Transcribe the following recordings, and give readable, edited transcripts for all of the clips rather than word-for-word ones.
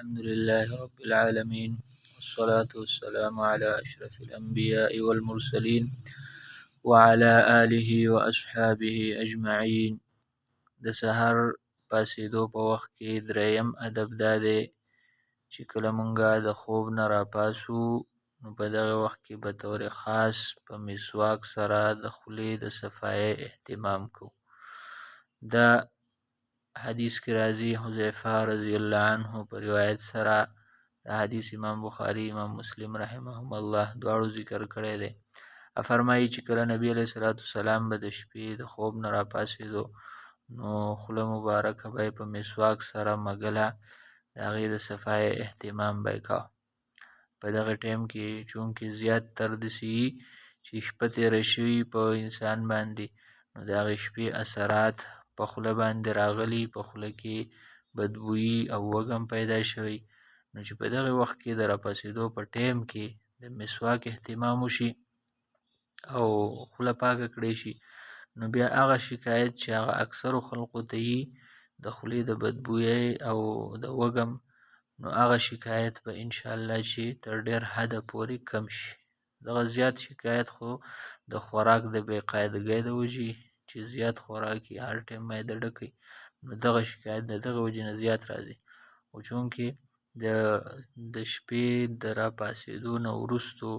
الحمد لله رب العالمين، والصلاة والسلام على أشرف الأنبياء والمرسلين وعلى آله وأصحابه أجمعين. د سحر پاسېدو په وخت کې دریم ادب دا دی چې کله مونږه د خوب نه راپاسو نو په دغه وخت کې به طور خاص په مسواک سره د خولې د صفایۍ اهتمام کوو. دا حدیث کې راځي حذیفه رضی الله عنه په روایت سره دا حدیث امام بخاری امام مسلم رحمهم الله دواړو ذکر کړی دی. فرمایي چې کله نبی علیه الصلاۃ والسلام به د شپې د خوب نه راپاسېدو نو خوله مبارکه به په مسواک سره مګله د هغې د صفای اهتمام به یې کاوه. په دغه ټیم کې چونکې زیات تر داسې وي چې شپه تېره شوي په انسان باندې نو د هغې شپې اثرات په خوله باندې راغلي، په خوله کې بدبويي او وږم پیدا شوی، نو چې په دغه وخت کې د راپاسېدو په ټیم کې د مسواک اهتمام وشي او خوله پاکه کړی شي نو بیا هغه شکایت چې هغه اکثرو خلقو ته یي د خولې د بدبویۍ او د وږم نو هغه شکایت به انشاءالله چې تر ډېر حده پورې کم شي. دغه زیات شکایت خو د خوراک د بې قاعدګۍ د وجې چې زیات خوراک یې هر ټایم معده ډکوي نو دغه شکایت د دغه وجې نه زیات راځي. خو چونکې د شپې د راپاسېدو نه وروستو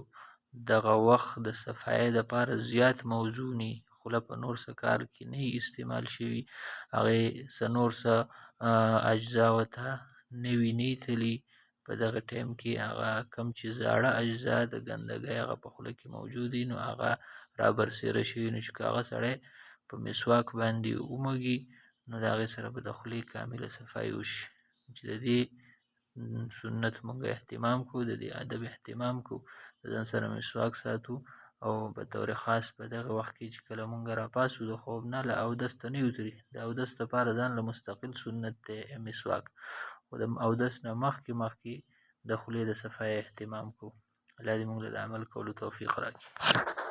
دغه وخت د صفایۍ دپاره زیات موضوع ني، خوله په نور څه کار کې نه استعمال شوي، هغې څه نور څه اجزا ورته نوي نه تلي، په دغه ټایم کې هغه کم چې زاړه اجزا د ګندګۍ هغه په خوله کې موجود دي نو هغه رابرسېره شوي، نو چې که هغه سړی په مسواک باندې ومږي نو د هغې سره به د خولې کامله صفایي وشي. چې د دې سنت مونږ اهتمام کوو، د دې ادب اهتمام کوو، د ځان سره مسواک ساتو او په طور خاص په دغه وخت کې چې کله مونږ راپاسو د خوب نه له اودس ته نه یو تلي، د اودس دپاره ځان له مستقل سنت دی مسواک، خو د اودس نه مخکې د خولې د صفایۍ اهتمام کوو. الله دې مونږ له د عمل کولو توفیق راکړي.